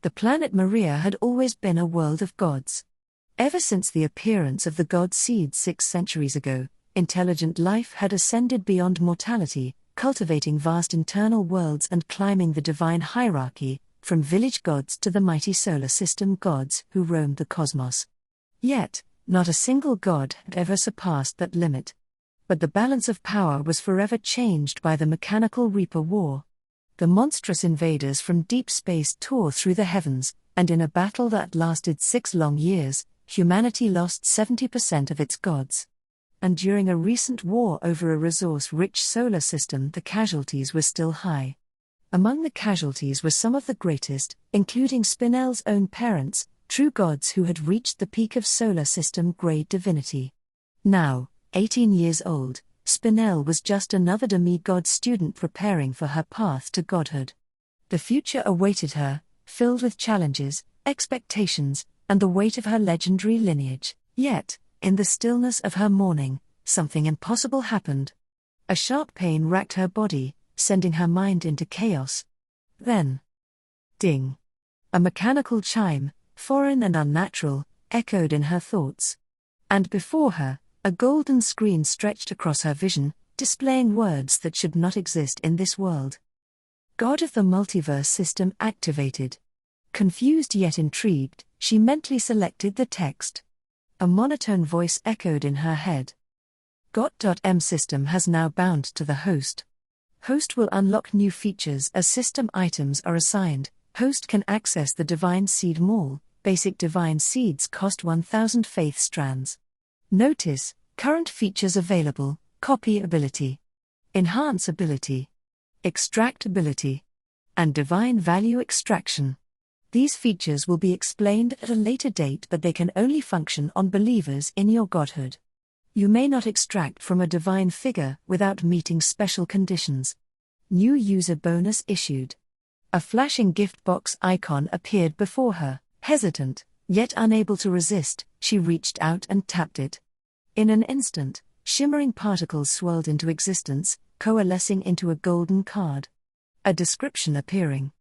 The planet Maria had always been a world of gods. Ever since the appearance of the god seed 6 centuries ago, intelligent life had ascended beyond mortality, cultivating vast internal worlds and climbing the divine hierarchy, from village gods to the mighty solar system gods who roamed the cosmos. Yet, not a single god had ever surpassed that limit. But the balance of power was forever changed by the mechanical Reaper War. The monstrous invaders from deep space tore through the heavens, and in a battle that lasted 6 long years, humanity lost 70% of its gods. And during a recent war over a resource-rich solar system, the casualties were still high. Among the casualties were some of the greatest, including Spinel's own parents, true gods who had reached the peak of solar system-grade divinity. Now, 18 years old, Spinel was just another demi-god student preparing for her path to godhood. The future awaited her, filled with challenges, expectations, and the weight of her legendary lineage. Yet, in the stillness of her mourning, something impossible happened. A sharp pain racked her body, sending her mind into chaos. Then, ding! A mechanical chime, foreign and unnatural, echoed in her thoughts. And before her, a golden screen stretched across her vision, displaying words that should not exist in this world. God of the multiverse system activated. Confused yet intrigued, she mentally selected the text. A monotone voice echoed in her head. Godhood system has now bound to the host. Host will unlock new features as system items are assigned. Host can access the Divine Seed Mall. Basic Divine Seeds cost 1,000 faith strands. Notice, current features available: copy ability, enhance ability, extract ability, and divine value extraction. These features will be explained at a later date, but they can only function on believers in your godhood. You may not extract from a divine figure without meeting special conditions. New user bonus issued. A flashing gift box icon appeared before her. Hesitant, yet unable to resist, she reached out and tapped it. In an instant, shimmering particles swirled into existence, coalescing into a golden card. A description appearing.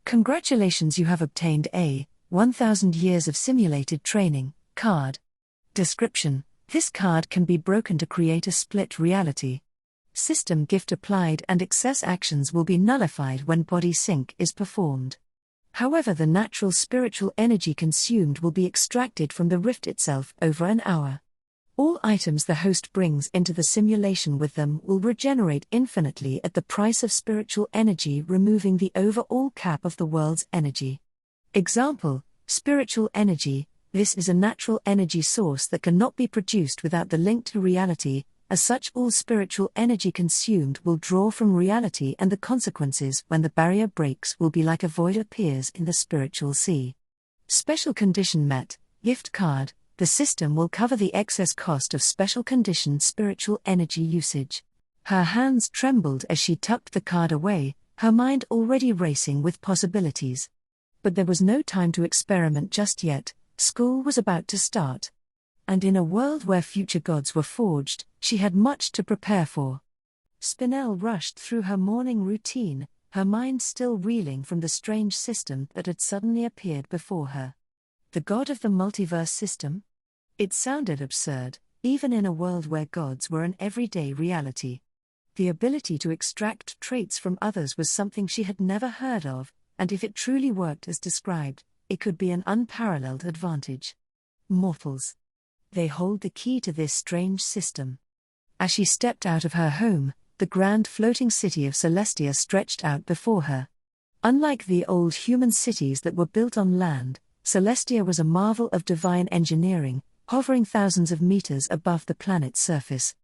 Congratulations, you have obtained a 1000 years of simulated training card. Description: this card can be broken to create a split reality. System gift applied and excess actions will be nullified when body sync is performed. However, the natural spiritual energy consumed will be extracted from the rift itself over an hour. All items the host brings into the simulation with them will regenerate infinitely at the price of spiritual energy, removing the overall cap of the world's energy. Example: spiritual energy. This is a natural energy source that cannot be produced without the link to reality. As such, all spiritual energy consumed will draw from reality, and the consequences when the barrier breaks will be like a void appears in the spiritual sea. Special condition met. Gift card. The system will cover the excess cost of special conditioned spiritual energy usage. Her hands trembled as she tucked the card away, her mind already racing with possibilities. But there was no time to experiment just yet. School was about to start. And in a world where future gods were forged, she had much to prepare for. Spinel rushed through her morning routine, her mind still reeling from the strange system that had suddenly appeared before her. The god of the multiverse system? It sounded absurd, even in a world where gods were an everyday reality. The ability to extract traits from others was something she had never heard of, and if it truly worked as described, it could be an unparalleled advantage. Mortals. They hold the key to this strange system. As she stepped out of her home, the grand floating city of Celestia stretched out before her. Unlike the old human cities that were built on land, Celestia was a marvel of divine engineering, hovering thousands of meters above the planet's surface.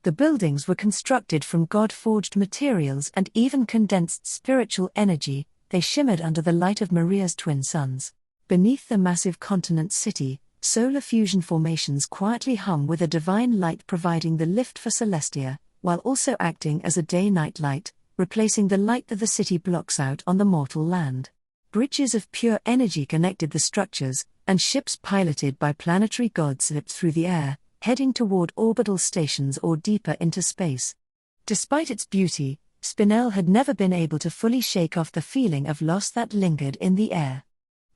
The buildings were constructed from God-forged materials and even condensed spiritual energy. They shimmered under the light of Maria's twin suns. Beneath the massive continent city, solar fusion formations quietly hum with a divine light, providing the lift for Celestia, while also acting as a day-night light, replacing the light that the city blocks out on the mortal land. Bridges of pure energy connected the structures, and ships piloted by planetary gods slipped through the air, heading toward orbital stations or deeper into space. Despite its beauty, Spinel had never been able to fully shake off the feeling of loss that lingered in the air.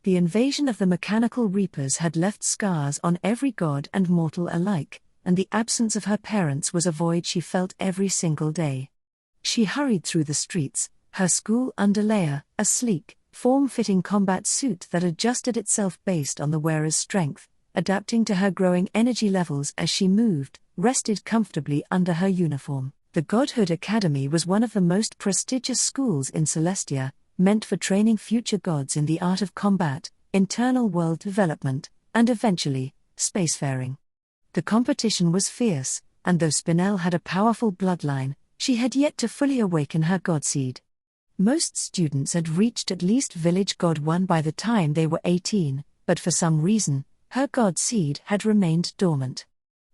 The invasion of the mechanical reapers had left scars on every god and mortal alike, and the absence of her parents was a void she felt every single day. She hurried through the streets, her school underlayer, a sleek, form-fitting combat suit that adjusted itself based on the wearer's strength, adapting to her growing energy levels as she moved, rested comfortably under her uniform. The Godhood Academy was one of the most prestigious schools in Celestia, meant for training future gods in the art of combat, internal world development, and eventually, spacefaring. The competition was fierce, and though Spinel had a powerful bloodline, she had yet to fully awaken her godseed. Most students had reached at least Village God 1 by the time they were 18, but for some reason, her godseed had remained dormant.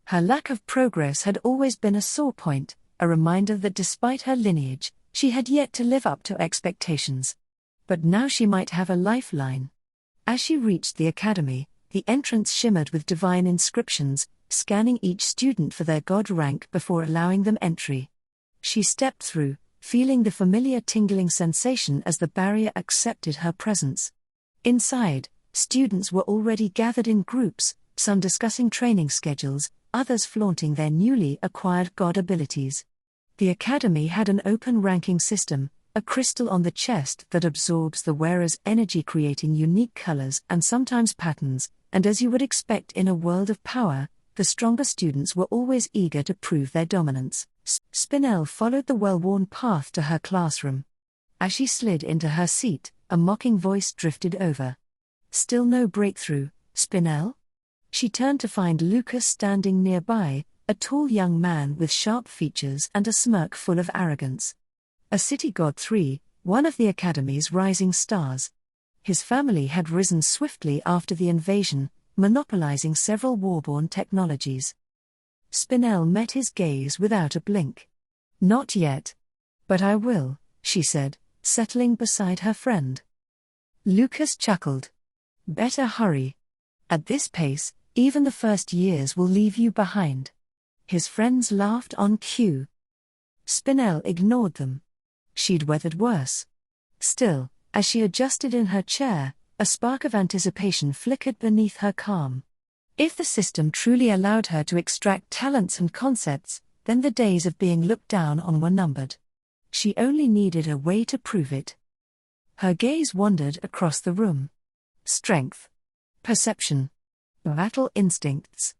Her lack of progress had always been a sore point, a reminder that despite her lineage, she had yet to live up to expectations. But now she might have a lifeline. As she reached the academy, the entrance shimmered with divine inscriptions, scanning each student for their god rank before allowing them entry. She stepped through, feeling the familiar tingling sensation as the barrier accepted her presence. Inside, students were already gathered in groups, some discussing training schedules, others flaunting their newly acquired god abilities. The academy had an open ranking system, a crystal on the chest that absorbs the wearer's energy, creating unique colors and sometimes patterns, and as you would expect in a world of power, the stronger students were always eager to prove their dominance. Spinel followed the well-worn path to her classroom. As she slid into her seat, a mocking voice drifted over. "Still no breakthrough, Spinel?" She turned to find Lucas standing nearby, a tall young man with sharp features and a smirk full of arrogance. A city god 3, one of the academy's rising stars. His family had risen swiftly after the invasion, monopolizing several warborn technologies. Spinel met his gaze without a blink. "Not yet. But I will," she said, settling beside her friend. Lucas chuckled. "Better hurry. At this pace, even the first years will leave you behind." His friends laughed on cue. Spinel ignored them. She'd weathered worse. Still, as she adjusted in her chair, a spark of anticipation flickered beneath her calm. If the system truly allowed her to extract talents and concepts, then the days of being looked down on were numbered. She only needed a way to prove it. Her gaze wandered across the room. Strength. Perception. Battle instincts.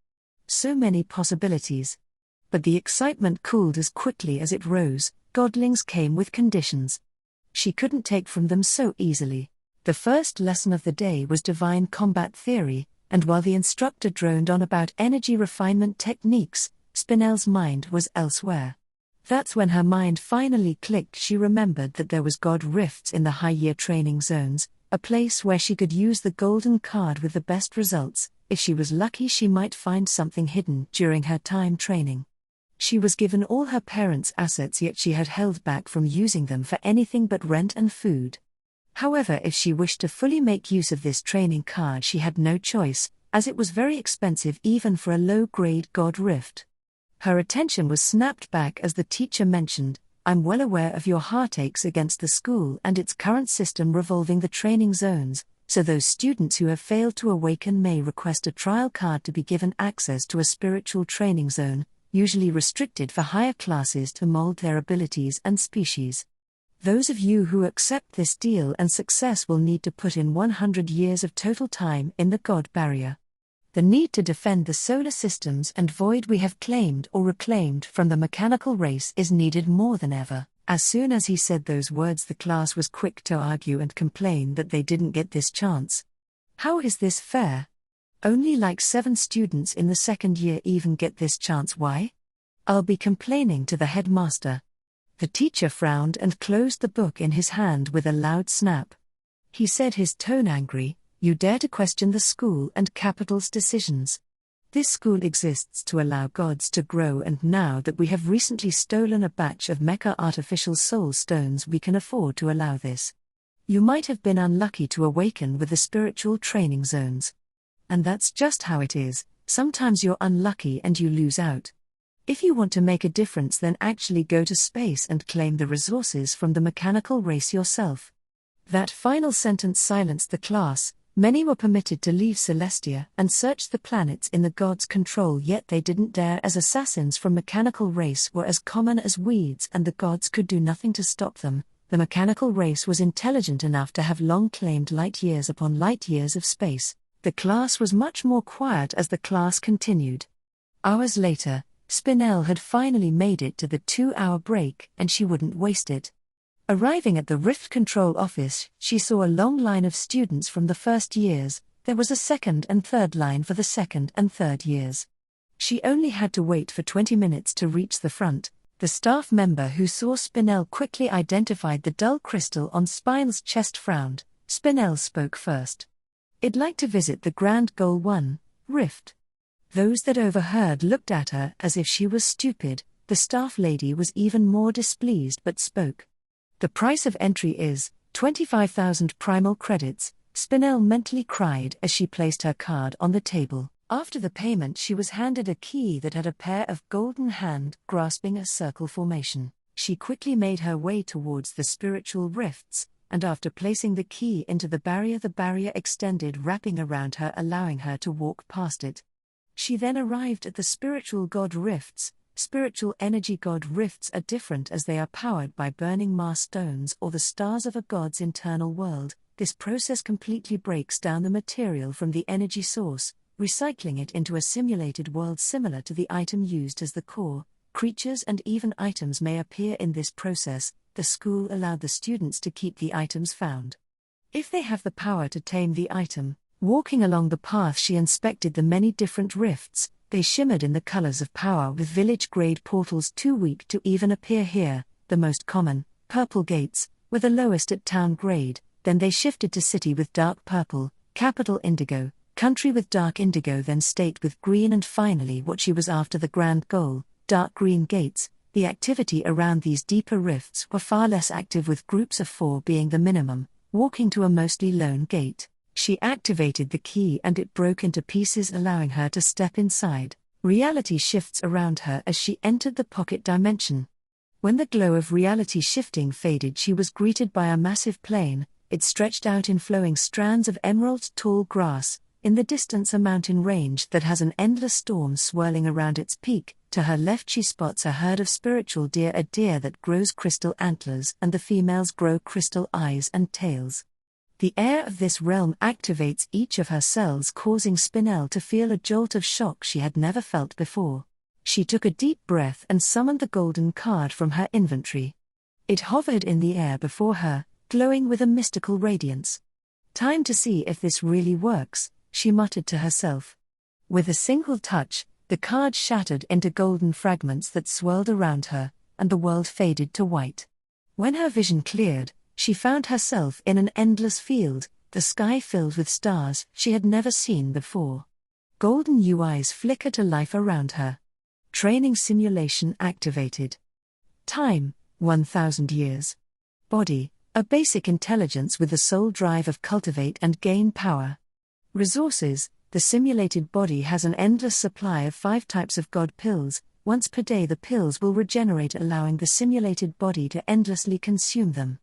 So many possibilities. But the excitement cooled as quickly as it rose. Godlings came with conditions. She couldn't take from them so easily. The first lesson of the day was divine combat theory, and while the instructor droned on about energy refinement techniques, Spinel's mind was elsewhere. That's when her mind finally clicked. She remembered that there was God rifts in the high-year training zones, a place where she could use the golden card with the best results. If she was lucky, she might find something hidden during her time training. She was given all her parents' assets, yet she had held back from using them for anything but rent and food. However, if she wished to fully make use of this training card, she had no choice, as it was very expensive even for a low-grade God rift. Her attention was snapped back as the teacher mentioned, "I'm well aware of your heartaches against the school and its current system revolving the training zones, so those students who have failed to awaken may request a trial card to be given access to a spiritual training zone, usually restricted for higher classes to mold their abilities and species. Those of you who accept this deal and success will need to put in 100 years of total time in the God barrier. The need to defend the solar systems and void we have claimed or reclaimed from the mechanical race is needed more than ever." As soon as he said those words, the class was quick to argue and complain that they didn't get this chance. How is this fair? Only like 7 students in the second year even get this chance. Why? I'll be complaining to the headmaster. The teacher frowned and closed the book in his hand with a loud snap. He said, his tone angry, "You dare to question the school and capital's decisions? This school exists to allow gods to grow, and now that we have recently stolen a batch of mecha artificial soul stones, we can afford to allow this. You might have been unlucky to awaken with the spiritual training zones. And that's just how it is, sometimes you're unlucky and you lose out. If you want to make a difference, then actually go to space and claim the resources from the mechanical race yourself." That final sentence silenced the class, Many were permitted to leave Celestia and search the planets in the gods' control, yet they didn't dare, as assassins from mechanical race were as common as weeds and the gods could do nothing to stop them. The mechanical race was intelligent enough to have long claimed light years upon light years of space. The class was much more quiet as the class continued. Hours later, Spinel had finally made it to the 2-hour break, and she wouldn't waste it. Arriving at the Rift Control office, she saw a long line of students from the first years. There was a second and third line for the second and third years. She only had to wait for 20 minutes to reach the front. The staff member who saw Spinel quickly identified the dull crystal on Spinel's chest frowned. Spinel spoke first. "I'd like to visit the Grand Goal 1, Rift." Those that overheard looked at her as if she was stupid. The staff lady was even more displeased but spoke. "The price of entry is 25,000 primal credits," Spinel mentally cried as she placed her card on the table. After the payment, she was handed a key that had a pair of golden hands grasping a circle formation. She quickly made her way towards the spiritual rifts, and after placing the key into the barrier extended, wrapping around her, allowing her to walk past it. She then arrived at the spiritual god rifts. Spiritual energy god rifts are different as they are powered by burning Mars stones or the stars of a god's internal world. This process completely breaks down the material from the energy source, recycling it into a simulated world similar to the item used as the core. Creatures and even items may appear in this process. The school allowed the students to keep the items found, if they have the power to tame the item. Walking along the path, she inspected the many different rifts. They shimmered in the colors of power, with village-grade portals too weak to even appear here. The most common, purple gates, were the lowest at town grade. Then they shifted to city with dark purple, capital indigo, country with dark indigo, then state with green, and finally what she was after, the grand goal, dark green gates. The activity around these deeper rifts were far less active, with groups of 4 being the minimum. Walking to a mostly lone gate, she activated the key and it broke into pieces, allowing her to step inside. Reality shifts around her as she entered the pocket dimension. When the glow of reality shifting faded, she was greeted by a massive plain. It stretched out in flowing strands of emerald tall grass. In the distance, a mountain range that has an endless storm swirling around its peak. To her left she spots a herd of spiritual deer, a deer that grows crystal antlers and the females grow crystal eyes and tails. The air of this realm activates each of her cells, causing Spinel to feel a jolt of shock she had never felt before. She took a deep breath and summoned the golden card from her inventory. It hovered in the air before her, glowing with a mystical radiance. "Time to see if this really works," she muttered to herself. With a single touch, the card shattered into golden fragments that swirled around her, and the world faded to white. When her vision cleared, she found herself in an endless field, the sky filled with stars she had never seen before. Golden UIs flicker to life around her. Training simulation activated. Time, 1000 years. Body, a basic intelligence with the sole drive of cultivate and gain power. Resources, the simulated body has an endless supply of 5 types of God pills. Once per day the pills will regenerate, allowing the simulated body to endlessly consume them.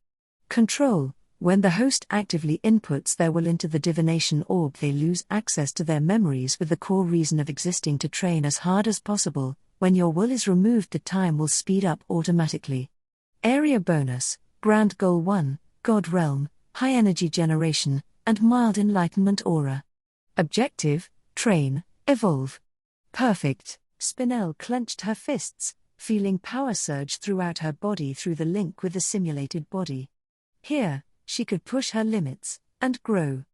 Control, when the host actively inputs their will into the divination orb, they lose access to their memories, with the core reason of existing to train as hard as possible. When your will is removed, the time will speed up automatically. Area bonus, Grand Goal 1, God Realm, High Energy Generation, and Mild Enlightenment Aura. Objective, Train, Evolve. Perfect. Spinel clenched her fists, feeling power surge throughout her body through the link with the simulated body. Here, she could push her limits and grow.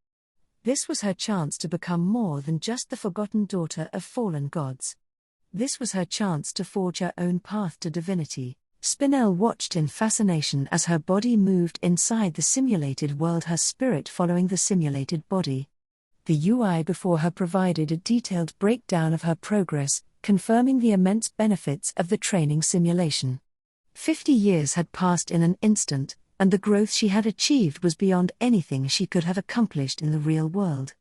This was her chance to become more than just the forgotten daughter of fallen gods. This was her chance to forge her own path to divinity. Spinel watched in fascination as her body moved inside the simulated world, her spirit following the simulated body. The UI before her provided a detailed breakdown of her progress, confirming the immense benefits of the training simulation. 50 years had passed in an instant, and the growth she had achieved was beyond anything she could have accomplished in the real world.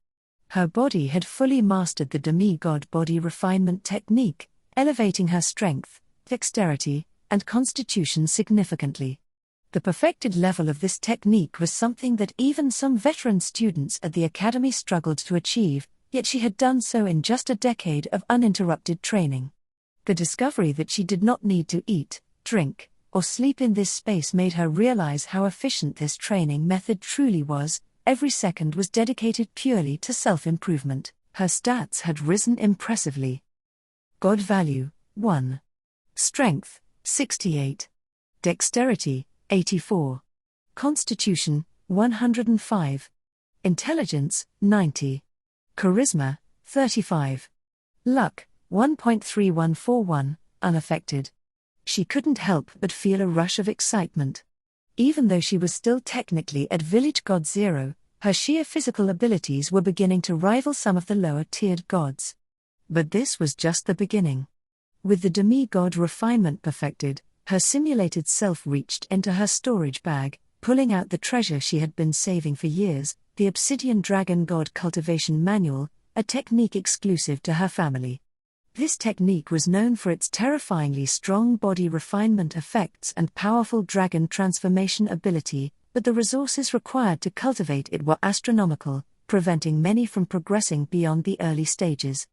Her body had fully mastered the demigod body refinement technique, elevating her strength, dexterity, and constitution significantly. The perfected level of this technique was something that even some veteran students at the academy struggled to achieve, yet she had done so in just a decade of uninterrupted training. The discovery that she did not need to eat, drink, or sleep in this space made her realize how efficient this training method truly was. Every second was dedicated purely to self-improvement. Her stats had risen impressively. God value, 1. Strength, 68. Dexterity, 84. Constitution, 105. Intelligence, 90. Charisma, 35. Luck, 1.3141, unaffected. She couldn't help but feel a rush of excitement. Even though she was still technically at Village God 0, her sheer physical abilities were beginning to rival some of the lower-tiered gods. But this was just the beginning. With the demi-god refinement perfected, her simulated self reached into her storage bag, pulling out the treasure she had been saving for years, the Obsidian Dragon God Cultivation Manual, a technique exclusive to her family. This technique was known for its terrifyingly strong body refinement effects and powerful dragon transformation ability, but the resources required to cultivate it were astronomical, preventing many from progressing beyond the early stages.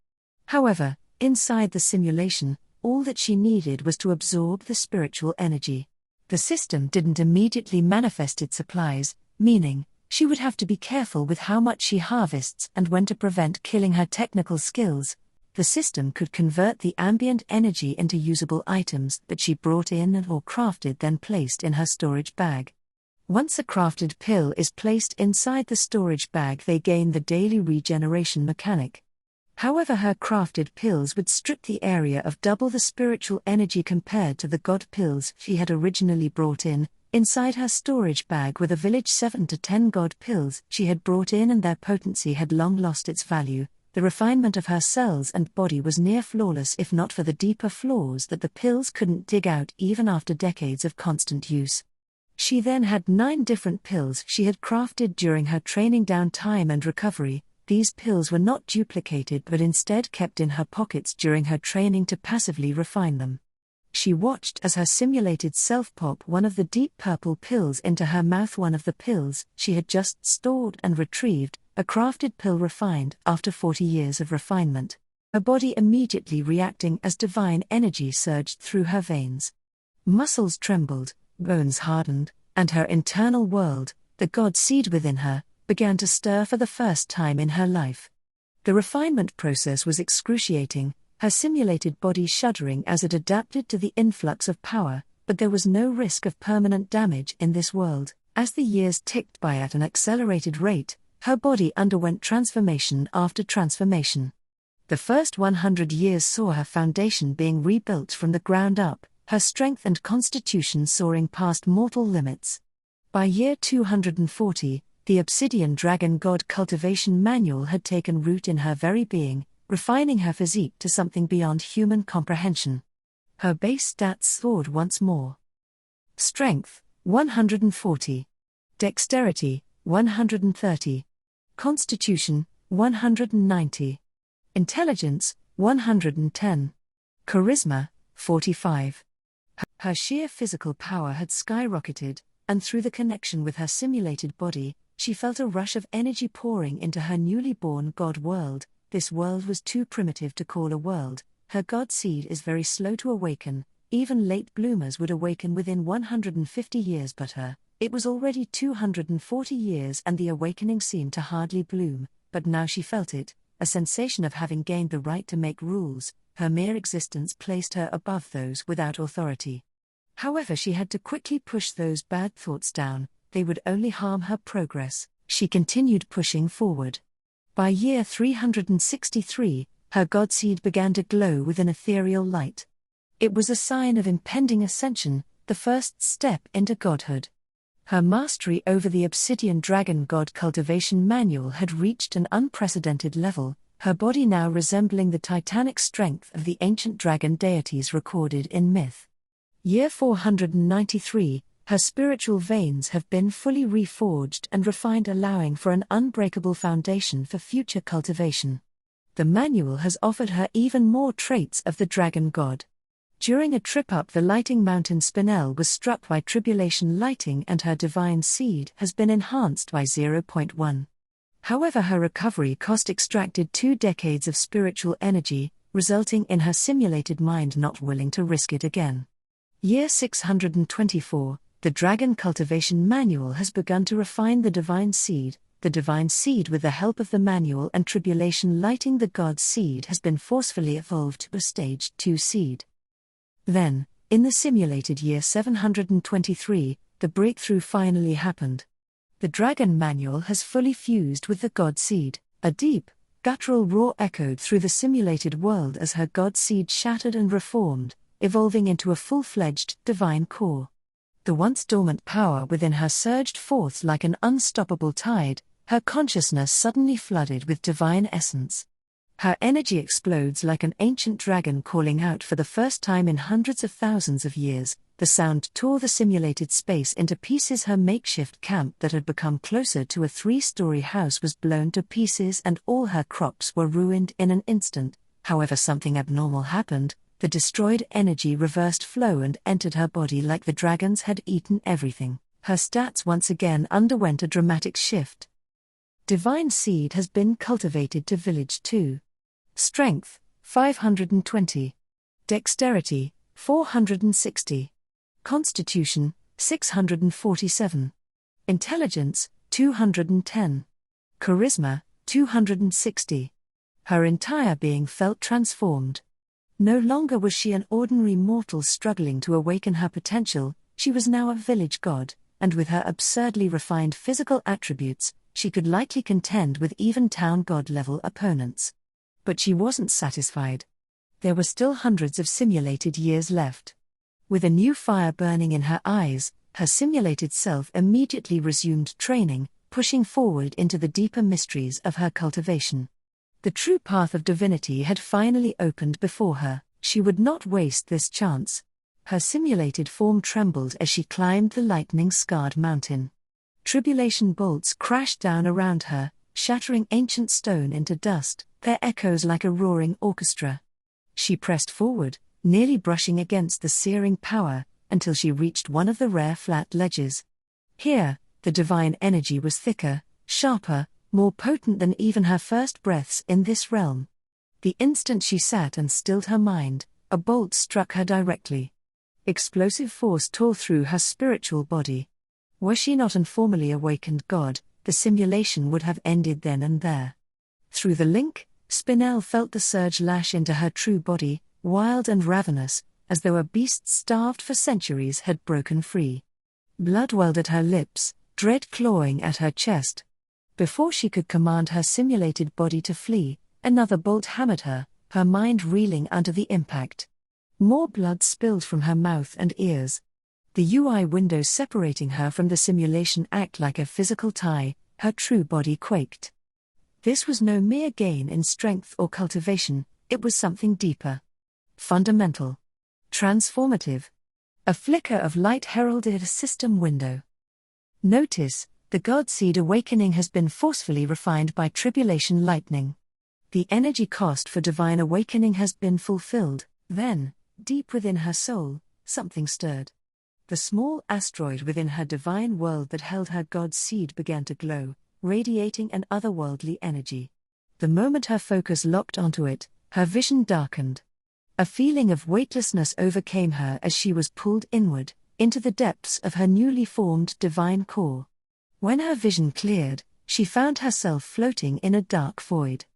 However, inside the simulation, all that she needed was to absorb the spiritual energy. The system didn't immediately manifest its supplies, meaning, she would have to be careful with how much she harvests and when to prevent killing her technical skills. The system could convert the ambient energy into usable items that she brought in or crafted, then placed in her storage bag. Once a crafted pill is placed inside the storage bag, they gain the daily regeneration mechanic. However, her crafted pills would strip the area of double the spiritual energy compared to the god pills she had originally brought in. Inside her storage bag were the village 7 to 10 god pills she had brought in, and their potency had long lost its value. The refinement of her cells and body was near flawless, if not for the deeper flaws that the pills couldn't dig out even after decades of constant use. She then had 9 different pills she had crafted during her training downtime and recovery. These pills were not duplicated but instead kept in her pockets during her training to passively refine them. She watched as her simulated self pop one of the deep purple pills into her mouth, one of the pills she had just stored and retrieved, a crafted pill refined after 40 years of refinement. Her body immediately reacting as divine energy surged through her veins. Muscles trembled, bones hardened, and her internal world, the god seed within her, began to stir for the first time in her life. The refinement process was excruciating, her simulated body shuddering as it adapted to the influx of power, but there was no risk of permanent damage in this world. As the years ticked by at an accelerated rate, her body underwent transformation after transformation. The first 100 years saw her foundation being rebuilt from the ground up, her strength and constitution soaring past mortal limits. By year 240, the Obsidian Dragon God Cultivation Manual had taken root in her very being, refining her physique to something beyond human comprehension. Her base stats soared once more. Strength, 140. Dexterity, 130. Constitution, 190. Intelligence, 110. Charisma, 45. Her sheer physical power had skyrocketed, and through the connection with her simulated body, she felt a rush of energy pouring into her newly born god world. This world was too primitive to call a world. Her god seed is very slow to awaken. Even late bloomers would awaken within 150 years, but it was already 240 years and the awakening seemed to hardly bloom, but now she felt it, a sensation of having gained the right to make rules. Her mere existence placed her above those without authority. However, she had to quickly push those bad thoughts down, they would only harm her progress. She continued pushing forward. By year 363, her godseed began to glow with an ethereal light. It was a sign of impending ascension, the first step into godhood. Her mastery over the Obsidian Dragon God Cultivation Manual had reached an unprecedented level, her body now resembling the titanic strength of the ancient dragon deities recorded in myth. Year 493, her spiritual veins have been fully reforged and refined, allowing for an unbreakable foundation for future cultivation. The manual has offered her even more traits of the dragon god. During a trip up the lighting mountain, Spinel was struck by tribulation lighting and her divine seed has been enhanced by 0.1. However, her recovery cost extracted 2 decades of spiritual energy, resulting in her simulated mind not willing to risk it again. Year 624, the Dragon Cultivation Manual has begun to refine the divine seed. The divine seed, with the help of the manual and tribulation lighting, the God seed has been forcefully evolved to a stage 2 seed. Then, in the simulated year 723, the breakthrough finally happened. The Dragon Manual has fully fused with the God seed. A deep, guttural roar echoed through the simulated world as her God seed shattered and reformed, evolving into a full-fledged divine core. The once dormant power within her surged forth like an unstoppable tide, her consciousness suddenly flooded with divine essence. Her energy explodes like an ancient dragon calling out for the first time in hundreds of thousands of years. The sound tore the simulated space into pieces. Her makeshift camp that had become closer to a 3-story house was blown to pieces and all her crops were ruined in an instant. However, something abnormal happened. The destroyed energy reversed flow and entered her body like the dragons had eaten everything. Her stats once again underwent a dramatic shift. Divine seed has been cultivated to village 2. Strength, 520. Dexterity, 460. Constitution, 647. Intelligence, 210. Charisma, 260. Her entire being felt transformed. No longer was she an ordinary mortal struggling to awaken her potential, she was now a village god, and with her absurdly refined physical attributes, she could likely contend with even town god-level opponents. But she wasn't satisfied. There were still hundreds of simulated years left. With a new fire burning in her eyes, her simulated self immediately resumed training, pushing forward into the deeper mysteries of her cultivation. The true path of divinity had finally opened before her. She would not waste this chance. Her simulated form trembled as she climbed the lightning-scarred mountain. Tribulation bolts crashed down around her, shattering ancient stone into dust, their echoes like a roaring orchestra. She pressed forward, nearly brushing against the searing power, until she reached one of the rare flat ledges. Here, the divine energy was thicker, sharper, more potent than even her first breaths in this realm. The instant she sat and stilled her mind, a bolt struck her directly. Explosive force tore through her spiritual body. Were she not an formally awakened god, the simulation would have ended then and there. Through the link, Spinel felt the surge lash into her true body, wild and ravenous, as though a beast starved for centuries had broken free. Blood welled at her lips, dread clawing at her chest. Before she could command her simulated body to flee, another bolt hammered her, her mind reeling under the impact. More blood spilled from her mouth and ears. The UI windows separating her from the simulation act like a physical tie, her true body quaked. This was no mere gain in strength or cultivation, it was something deeper. Fundamental. Transformative. A flicker of light heralded a system window. Notice, the God Seed awakening has been forcefully refined by tribulation lightning. The energy cost for divine awakening has been fulfilled. Then, deep within her soul, something stirred. The small asteroid within her divine world that held her God Seed began to glow, radiating an otherworldly energy. The moment her focus locked onto it, her vision darkened. A feeling of weightlessness overcame her as she was pulled inward, into the depths of her newly formed divine core. When her vision cleared, she found herself floating in a dark void.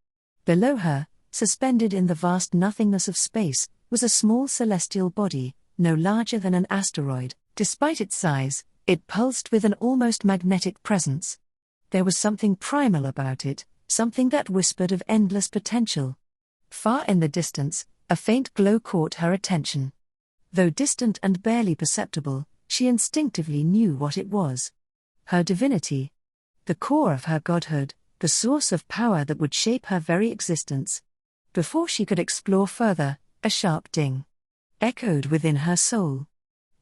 Below her, suspended in the vast nothingness of space, was a small celestial body, no larger than an asteroid. Despite its size, it pulsed with an almost magnetic presence. There was something primal about it, something that whispered of endless potential. Far in the distance, a faint glow caught her attention. Though distant and barely perceptible, she instinctively knew what it was. Her divinity. The core of her godhood, the source of power that would shape her very existence. Before she could explore further, a sharp ding echoed within her soul.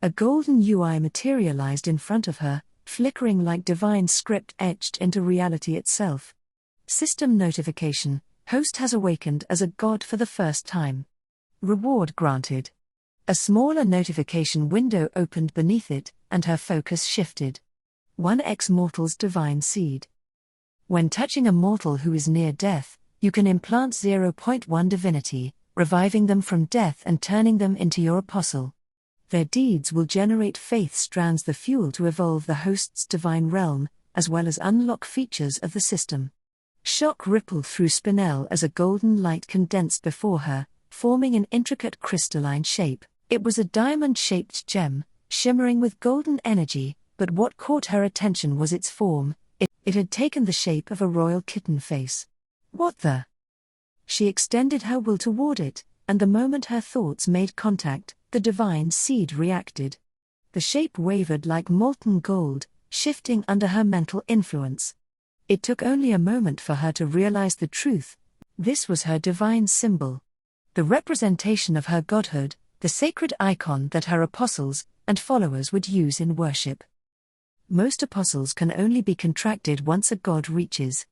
A golden UI materialized in front of her, flickering like divine script etched into reality itself. System notification: host has awakened as a god for the first time. Reward granted. A smaller notification window opened beneath it, and her focus shifted. 1x Mortal's Divine Seed. When touching a mortal who is near death, you can implant 0.1 divinity, reviving them from death and turning them into your apostle. Their deeds will generate faith strands, the fuel to evolve the host's divine realm, as well as unlock features of the system. Shock rippled through Spinel as a golden light condensed before her, forming an intricate crystalline shape. It was a diamond-shaped gem, shimmering with golden energy, but what caught her attention was its form. It had taken the shape of a royal kitten face. What the? She extended her will toward it, and the moment her thoughts made contact, the divine seed reacted. The shape wavered like molten gold, shifting under her mental influence. It took only a moment for her to realize the truth. This was her divine symbol. The representation of her godhood, the sacred icon that her apostles and followers would use in worship. Most apostles can only be contracted once a god reaches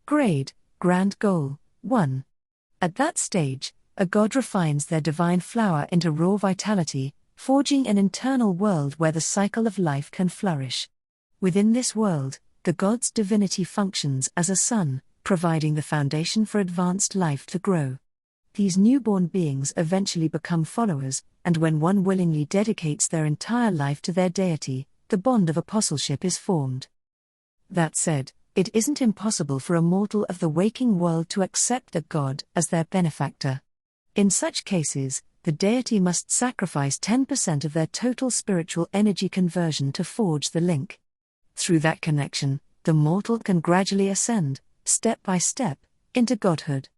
grade, grand goal, 1. At that stage, a god refines their divine flower into raw vitality, forging an internal world where the cycle of life can flourish. Within this world, the god's divinity functions as a sun, providing the foundation for advanced life to grow. These newborn beings eventually become followers, and when one willingly dedicates their entire life to their deity, the bond of apostleship is formed. That said, it isn't impossible for a mortal of the waking world to accept a god as their benefactor. In such cases, the deity must sacrifice 10% of their total spiritual energy conversion to forge the link. Through that connection, the mortal can gradually ascend, step by step, into godhood.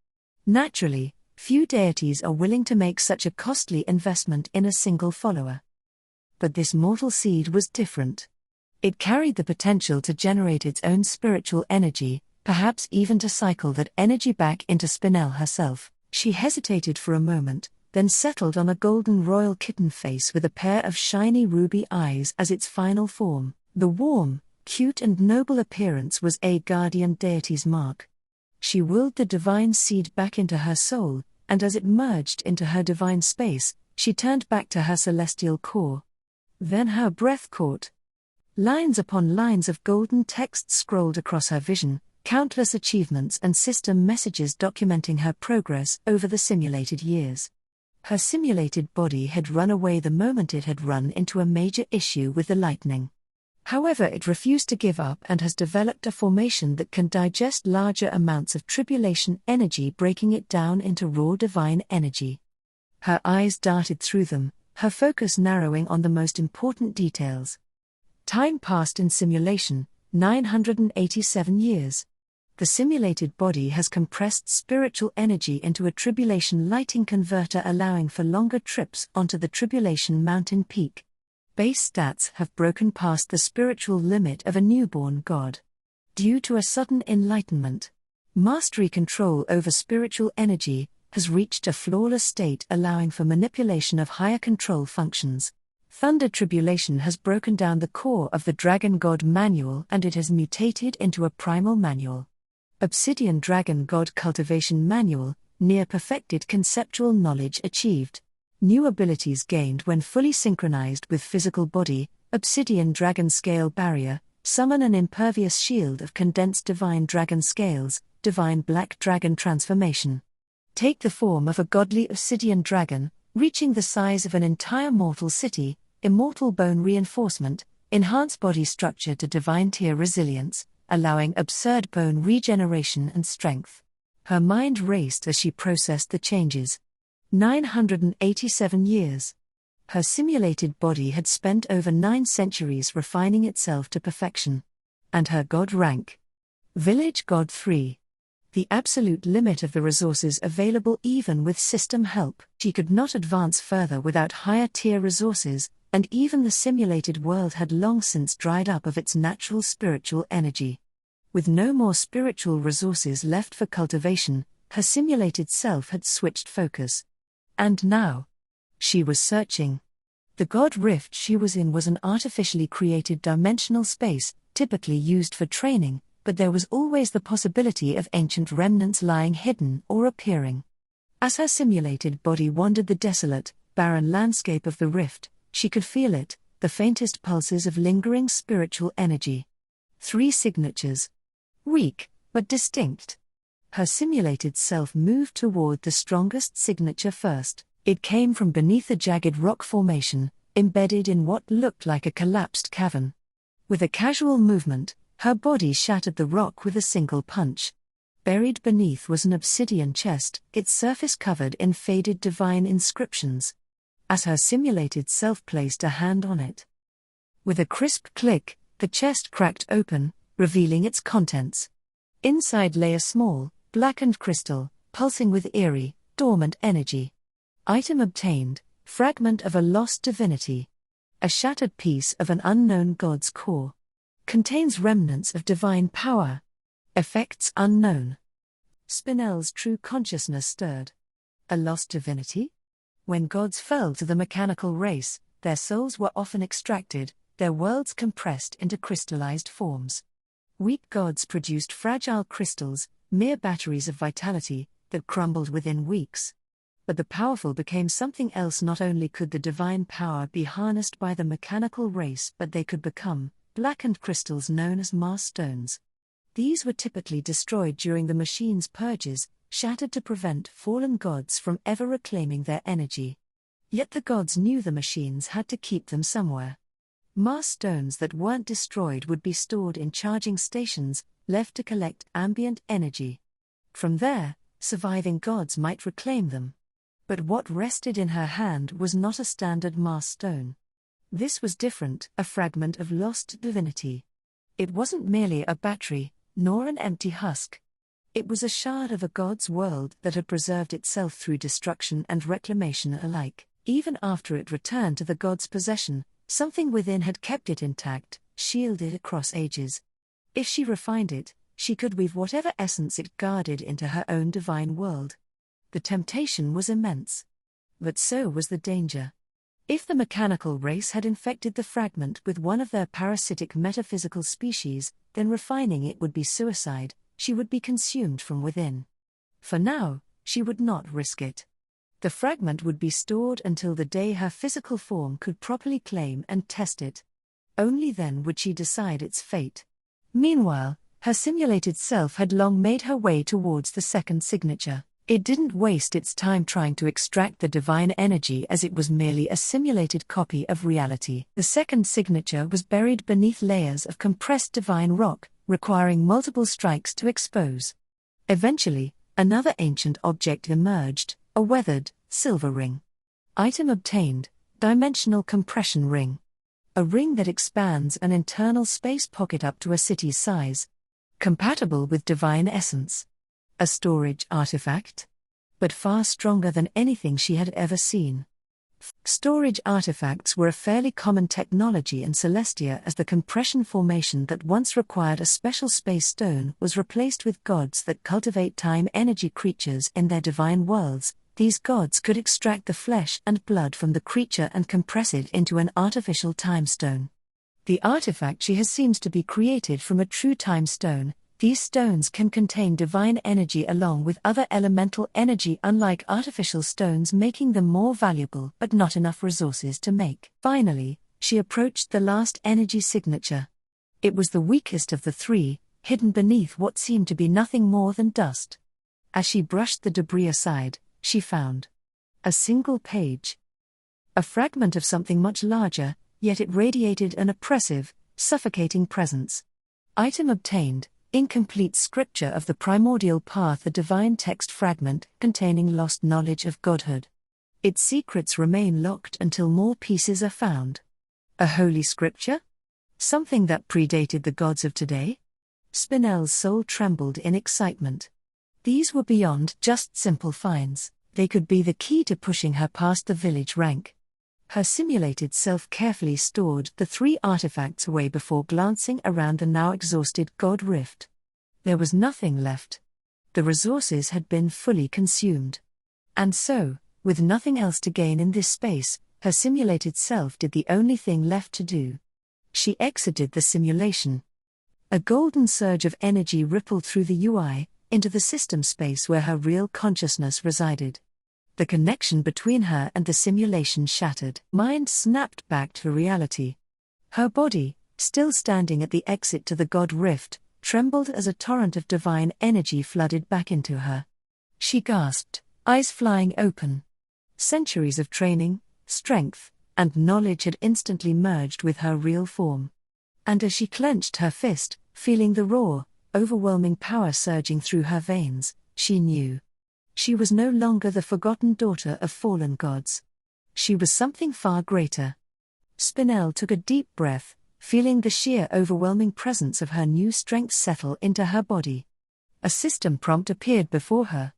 Naturally, few deities are willing to make such a costly investment in a single follower. But this mortal seed was different. It carried the potential to generate its own spiritual energy, perhaps even to cycle that energy back into Spinel herself. She hesitated for a moment, then settled on a golden royal kitten face with a pair of shiny ruby eyes as its final form. The warm, cute and noble appearance was a guardian deity's mark. She willed the divine seed back into her soul, and as it merged into her divine space, she turned back to her celestial core. Then her breath caught. Lines upon lines of golden text scrolled across her vision, countless achievements and system messages documenting her progress over the simulated years. Her simulated body had run away the moment it had run into a major issue with the lightning. However, it refused to give up and has developed a formation that can digest larger amounts of tribulation energy, breaking it down into raw divine energy. Her eyes darted through them, her focus narrowing on the most important details. Time passed in simulation, 987 years. The simulated body has compressed spiritual energy into a tribulation lighting converter, allowing for longer trips onto the tribulation mountain peak. Base stats have broken past the spiritual limit of a newborn god. Due to a sudden enlightenment, mastery control over spiritual energy has reached a flawless state, allowing for manipulation of higher control functions. Thunder Tribulation has broken down the core of the Dragon God Manual and it has mutated into a primal manual. Obsidian Dragon God Cultivation Manual, near perfected conceptual knowledge achieved. New abilities gained when fully synchronized with physical body. Obsidian Dragon Scale Barrier, summon an impervious shield of condensed divine dragon scales. Divine Black Dragon Transformation. Take the form of a godly obsidian dragon, reaching the size of an entire mortal city. Immortal Bone Reinforcement, enhance body structure to divine tier resilience, allowing absurd bone regeneration and strength. Her mind raced as she processed the changes. 987 years. Her simulated body had spent over 9 centuries refining itself to perfection. And her god rank. Village God 3. The absolute limit of the resources available even with system help. She could not advance further without higher tier resources, and even the simulated world had long since dried up of its natural spiritual energy. With no more spiritual resources left for cultivation, her simulated self had switched focus. And now, she was searching. The God Rift she was in was an artificially created dimensional space, typically used for training, but there was always the possibility of ancient remnants lying hidden or appearing. As her simulated body wandered the desolate, barren landscape of the rift, she could feel it, the faintest pulses of lingering spiritual energy. 3 signatures. Weak, but distinct. Her simulated self moved toward the strongest signature first. It came from beneath a jagged rock formation, embedded in what looked like a collapsed cavern. With a casual movement, her body shattered the rock with a single punch. Buried beneath was an obsidian chest, its surface covered in faded divine inscriptions. As her simulated self placed a hand on it, with a crisp click, the chest cracked open, revealing its contents. Inside lay a small, blackened crystal, pulsing with eerie, dormant energy. Item obtained: fragment of a lost divinity. A shattered piece of an unknown god's core. Contains remnants of divine power. Effects unknown. Spinel's true consciousness stirred. A lost divinity? When gods fell to the mechanical race, their souls were often extracted, their worlds compressed into crystallized forms. Weak gods produced fragile crystals, mere batteries of vitality, that crumbled within weeks. But the powerful became something else. Not only could the divine power be harnessed by the mechanical race, but they could become blackened crystals known as Mars stones. These were typically destroyed during the machine's purges, shattered to prevent fallen gods from ever reclaiming their energy. Yet the gods knew the machines had to keep them somewhere. Mars stones that weren't destroyed would be stored in charging stations, left to collect ambient energy. From there, surviving gods might reclaim them. But what rested in her hand was not a standard Mars stone. This was different, a fragment of lost divinity. It wasn't merely a battery, nor an empty husk. It was a shard of a god's world that had preserved itself through destruction and reclamation alike. Even after it returned to the god's possession, something within had kept it intact, shielded across ages. If she refined it, she could weave whatever essence it guarded into her own divine world. The temptation was immense. But so was the danger. If the mechanical race had infected the fragment with one of their parasitic metaphysical species, then refining it would be suicide. She would be consumed from within. For now, she would not risk it. The fragment would be stored until the day her physical form could properly claim and test it. Only then would she decide its fate. Meanwhile, her simulated self had long made her way towards the second signature. It didn't waste its time trying to extract the divine energy, as it was merely a simulated copy of reality. The second signature was buried beneath layers of compressed divine rock, requiring multiple strikes to expose. Eventually, another ancient object emerged, a weathered, silver ring. Item obtained: dimensional compression ring. A ring that expands an internal space pocket up to a city's size. Compatible with divine essence. A storage artifact? But far stronger than anything she had ever seen. Storage artifacts were a fairly common technology in Celestia, as the compression formation that once required a special space stone was replaced with gods that cultivate time energy creatures in their divine worlds. These gods could extract the flesh and blood from the creature and compress it into an artificial time stone. The artifact she has seems to be created from a true time stone. These stones can contain divine energy along with other elemental energy, unlike artificial stones, making them more valuable but not enough resources to make. Finally, she approached the last energy signature. It was the weakest of the 3, hidden beneath what seemed to be nothing more than dust. As she brushed the debris aside, she found a single page. A fragment of something much larger, yet it radiated an oppressive, suffocating presence. Item obtained: incomplete scripture of the primordial path, a divine text fragment containing lost knowledge of Godhood. Its secrets remain locked until more pieces are found. A holy scripture? Something that predated the gods of today? Spinel's soul trembled in excitement. These were beyond just simple finds. They could be the key to pushing her past the village rank. Her simulated self carefully stored the 3 artifacts away before glancing around the now exhausted god rift. There was nothing left. The resources had been fully consumed. And so, with nothing else to gain in this space, her simulated self did the only thing left to do. She exited the simulation. A golden surge of energy rippled through the UI, into the system space where her real consciousness resided. The connection between her and the simulation shattered. Mind snapped back to reality. Her body, still standing at the exit to the God Rift, trembled as a torrent of divine energy flooded back into her. She gasped, eyes flying open. Centuries of training, strength, and knowledge had instantly merged with her real form. And as she clenched her fist, feeling the raw, overwhelming power surging through her veins, she knew. She was no longer the forgotten daughter of fallen gods. She was something far greater. Spinel took a deep breath, feeling the sheer overwhelming presence of her new strength settle into her body. A system prompt appeared before her.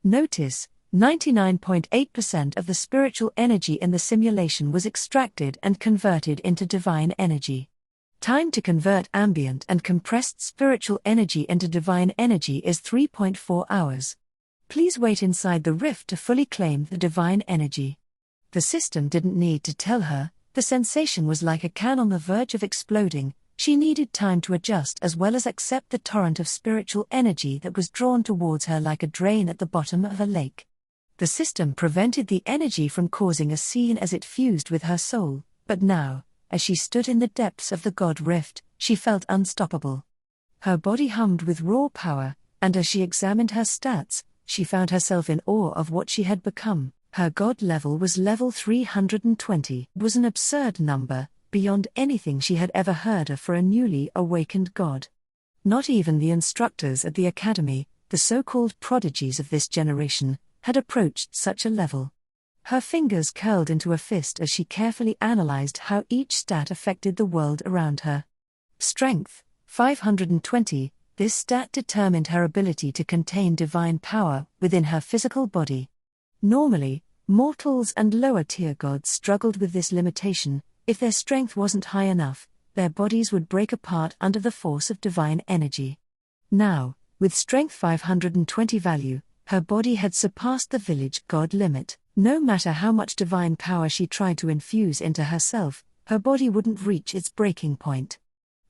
Notice, 99.8% of the spiritual energy in the simulation was extracted and converted into divine energy. Time to convert ambient and compressed spiritual energy into divine energy is 3.4 hours. Please wait inside the rift to fully claim the divine energy. The system didn't need to tell her, the sensation was like a can on the verge of exploding. She needed time to adjust as well as accept the torrent of spiritual energy that was drawn towards her like a drain at the bottom of a lake. The system prevented the energy from causing a scene as it fused with her soul, but now, as she stood in the depths of the God Rift, she felt unstoppable. Her body hummed with raw power, and as she examined her stats, she found herself in awe of what she had become. Her God level was level 320. It was an absurd number, beyond anything she had ever heard of for a newly awakened god. Not even the instructors at the academy, the so-called prodigies of this generation, had approached such a level. Her fingers curled into a fist as she carefully analyzed how each stat affected the world around her. Strength, 520, this stat determined her ability to contain divine power within her physical body. Normally, mortals and lower-tier gods struggled with this limitation. If their strength wasn't high enough, their bodies would break apart under the force of divine energy. Now, with strength 520 value, her body had surpassed the village god limit. No matter how much divine power she tried to infuse into herself, her body wouldn't reach its breaking point.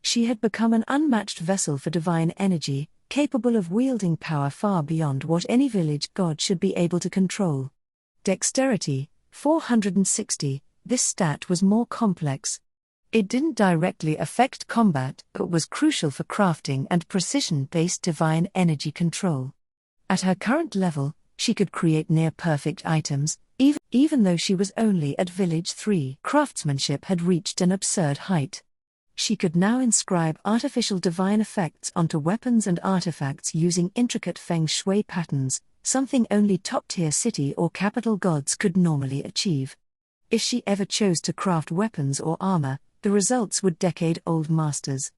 She had become an unmatched vessel for divine energy, capable of wielding power far beyond what any village god should be able to control. Dexterity, 460, this stat was more complex. It didn't directly affect combat, but was crucial for crafting and precision-based divine energy control. At her current level, she could create near-perfect items, even though she was only at Village 3. Craftsmanship had reached an absurd height. She could now inscribe artificial divine effects onto weapons and artifacts using intricate feng shui patterns, something only top-tier city or capital gods could normally achieve. If she ever chose to craft weapons or armor, the results would decade-old masters.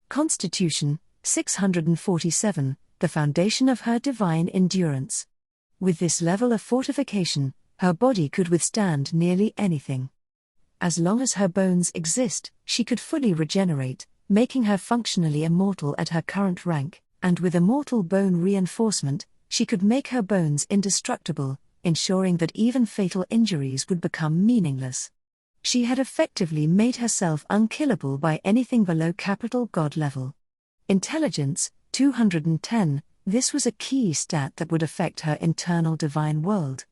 Constitution, 647, the foundation of her divine endurance. With this level of fortification, her body could withstand nearly anything. As long as her bones exist, she could fully regenerate, making her functionally immortal at her current rank, and with immortal bone reinforcement, she could make her bones indestructible, ensuring that even fatal injuries would become meaningless. She had effectively made herself unkillable by anything below capital god level. Intelligence, 210, this was a key stat that would affect her internal divine world.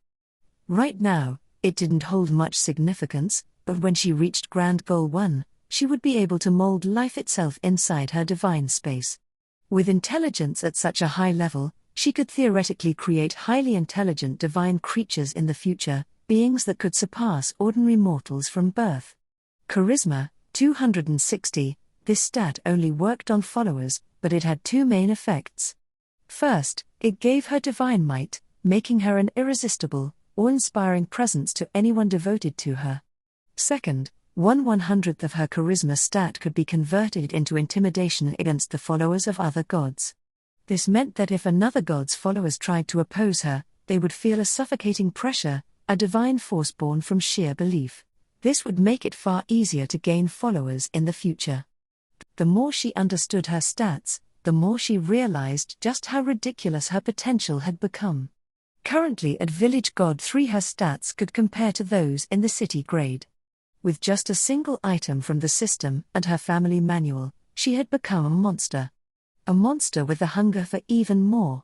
Right now, it didn't hold much significance, but when she reached Grand Goal 1, she would be able to mold life itself inside her divine space. With intelligence at such a high level, she could theoretically create highly intelligent divine creatures in the future, beings that could surpass ordinary mortals from birth. Charisma, 260, this stat only worked on followers, but it had two main effects. First, it gave her divine might, making her an irresistible, awe-inspiring presence to anyone devoted to her. Second, 1/100th of her charisma stat could be converted into intimidation against the followers of other gods. This meant that if another god's followers tried to oppose her, they would feel a suffocating pressure, a divine force born from sheer belief. This would make it far easier to gain followers in the future. The more she understood her stats, the more she realized just how ridiculous her potential had become. Currently at Village God 3, her stats could compare to those in the city grade. With just a single item from the system and her family manual, she had become a monster. A monster with the hunger for even more.